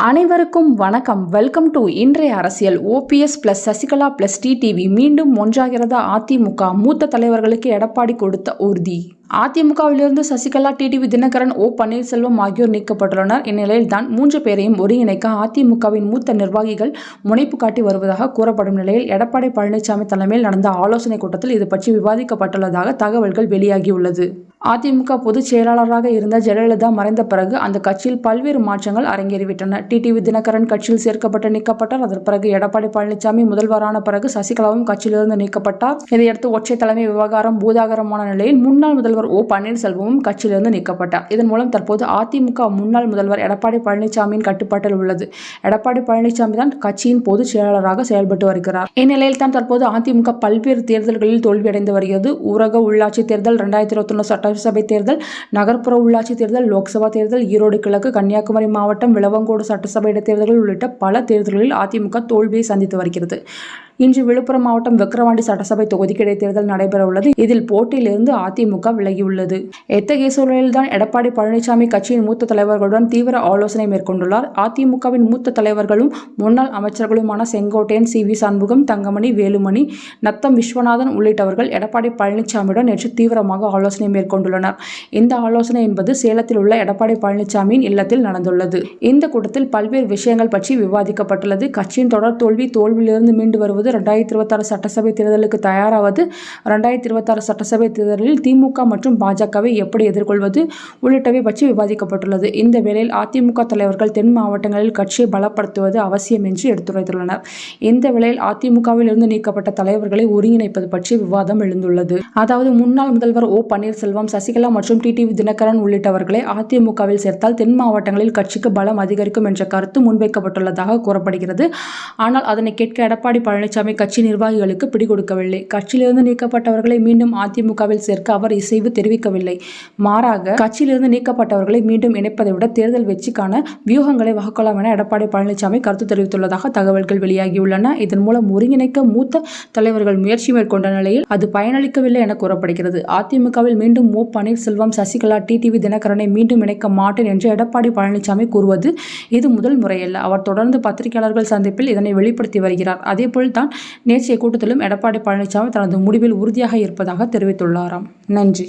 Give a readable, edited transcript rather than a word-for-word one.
அனைவருக்கும் வணக்கம். Welcome to இன்றைய அரசியல். OPS plus Sasikala plus TTV மீண்டும் ஒன்றாகிறதா அதிமுக? மூத்த தலைவர்களுக்கு எடப்பாடி கொடுத்த உறுதி. அதிமுகவிலிருந்து சசிகலா, டிடிவி தினகரன், ஓ பன்னீர்செல்வம் ஆகியோர் நீக்கப்பட்டுள்ளனர். இந்நிலையில் தான் 3 பேரையும் ஒருங்கிணைக்க அதிமுகவின் மூத்த நிர்வாகிகள் முனைப்பு காட்டி வருவதாக கூறப்படும் நிலையில் எடப்பாடி பழனிசாமி தலைமையில் நடந்த ஆலோசனைக் கூட்டத்தில் இது பற்றி விவாதிக்கப்பட்டுள்ளதாக தகவல்கள் வெளியாகியுள்ளது. அதிமுக பொதுச் செயலாளராக இருந்த ஜெயலலிதா மறைந்த பிறகு அந்த கட்சியில் பல்வேறு மாற்றங்கள் அரங்கேறிவிட்டன. டிடிவி தினகரன் கட்சியில் சேர்க்கப்பட்டு நீக்கப்பட்டார். அதன் பிறகு எடப்பாடி பழனிசாமி முதல்வரான பிறகு சசிகலாவும் கட்சியிலிருந்து நீக்கப்பட்டார். இதையடுத்து ஒற்றை தலைமை விவகாரம் பூதாகரமான நிலையில் முன்னாள் முதல்வர் ஓ பன்னீர்செல்வமும் கட்சியிலிருந்து நீக்கப்பட்டார். இதன் மூலம் தற்போது அதிமுக முன்னாள் முதல்வர் எடப்பாடி பழனிசாமியின் கட்டுப்பாட்டில் உள்ளது. எடப்பாடி பழனிசாமி தான் கட்சியின் பொதுச் செயலாளராக செயல்பட்டு வருகிறார். இந்நிலையில் தான் தற்போது அதிமுக பல்வேறு தேர்தல்களில் தோல்வியடைந்து வருகிறது. ஊரக உள்ளாட்சி தேர்தல், 2021 சட்டசபை தேர்தல், நகர்ப்புற உள்ளாட்சி தேர்தல், லோக்சபா தேர்தல், ஈரோடு கிழக்கு, கன்னியாகுமரி மாவட்டம், விளவங்கோடு சட்டசபை இடைத்தேர்தல்கள் உள்ளிட்ட பல தேர்தல்களில் அதிமுக தோல்வியை சந்தித்து வருகிறது. இன்று விழுப்புரம் மாவட்டம் விக்கிரவாண்டி சட்டசபை தொகுதிக்கு இடைத்தேர்தல் நடைபெற உள்ளது. இதில் போட்டியிலிருந்து அதிமுக விலகியுள்ளது. இத்தகைய சூழலில்தான் எடப்பாடி பழனிசாமி கட்சியின் மூத்த தலைவர்களுடன் தீவிர ஆலோசனை மேற்கொண்டுள்ளார். அதிமுகவின் மூத்த தலைவர்களும் முன்னாள் அமைச்சர்களுமான செங்கோட்டையன், சி.வி. சண்முகம், தங்கமணி, வேலுமணி, நத்தம் விஸ்வநாதன் உள்ளிட்டவர்கள் எடப்பாடி பழனிசாமியுடன் நேற்று தீவிரமாக ஆலோசனை மேற்கொண்டுள்ளனர். இந்த ஆலோசனை என்பது சேலத்தில் உள்ள எடப்பாடி பழனிசாமியின் இல்லத்தில் நடந்துள்ளது. இந்த கூட்டத்தில் பல்வேறு விஷயங்கள் பற்றி விவாதிக்கப்பட்டுள்ளது. கட்சியின் தொடர் தோல்வியிலிருந்து மீண்டு வருவது, 2026 சட்டசபை தேர்தலுக்கு தயாராவது, 2026 சட்டசபை தேர்தலில் திமுக மற்றும் பாஜகவை எப்படி எதிர்கொள்வது உள்ளிட்டவை பற்றி விவாதிக்கப்பட்டுள்ளது. இந்த வேளையில் அதிமுக தலைவர்கள் தென் மாவட்டங்களில் கட்சியை பலப்படுத்துவது அவசியம் என்று எடுத்துரைத்துள்ளனர். இந்த வேளையில் அதிமுகவில் இருந்து நீக்கப்பட்ட தலைவர்களை ஒருங்கிணைப்பது பற்றி விவாதம் எழுந்துள்ளது. அதாவது முன்னாள் முதல்வர் ஓ பன்னீர்செல்வம், சசிகலா மற்றும் டிடிவி தினகரன் உள்ளிட்டவர்களை அதிமுகவில் சேர்த்தால் தென் மாவட்டங்களில் கட்சிக்கு பலம் அதிகரிக்கும் என்ற கருத்து முன்வைக்கப்பட்டுள்ளதாக கூறப்படுகிறது. ஆனால் அதனை கேட்க எடப்பாடி பழனிசாமி கட்சி நிர்வாகிகளுக்கு பிடிகொடுக்கவில்லை. கட்சியிலிருந்து நீக்கப்பட்டவர்களை மீண்டும் அதிமுகவில் சேர்க்க அவர் இசைவு தெரிவிக்கவில்லை. மாறாக கட்சியிலிருந்து நீக்கப்பட்டவர்களை மீண்டும் இணைப்பதை விட தேர்தல் வெற்றிக்கான வியூகங்களை வகுக்கலாம் என எடப்பாடி பழனிசாமி கருத்து தெரிவித்துள்ளதாக தகவல்கள் வெளியாகியுள்ளன. இதன் மூலம் ஒருங்கிணைக்க மூத்த தலைவர்கள் முயற்சி மேற்கொண்ட நிலையில் அது பயனளிக்கவில்லை என கூறப்படுகிறது. அதிமுகவில் மீண்டும் ஓ பன்னீர்செல்வம், சசிகலா, டிடிவி தினகரனை மீண்டும் இணைக்க மாட்டேன் என்று எடப்பாடி பழனிசாமி கூறுவது இது முதல் முறையல்ல. அவர் தொடர்ந்து பத்திரிகையாளர்கள் சந்திப்பில் இதனை வெளிப்படுத்தி வருகிறார். அதேபோல் தான் நேற்றைய கூட்டத்திலும் எடப்பாடி பழனிசாமி தனது முடிவில் உறுதியாக இருப்பதாக தெரிவித்துள்ளாராம். நன்றி.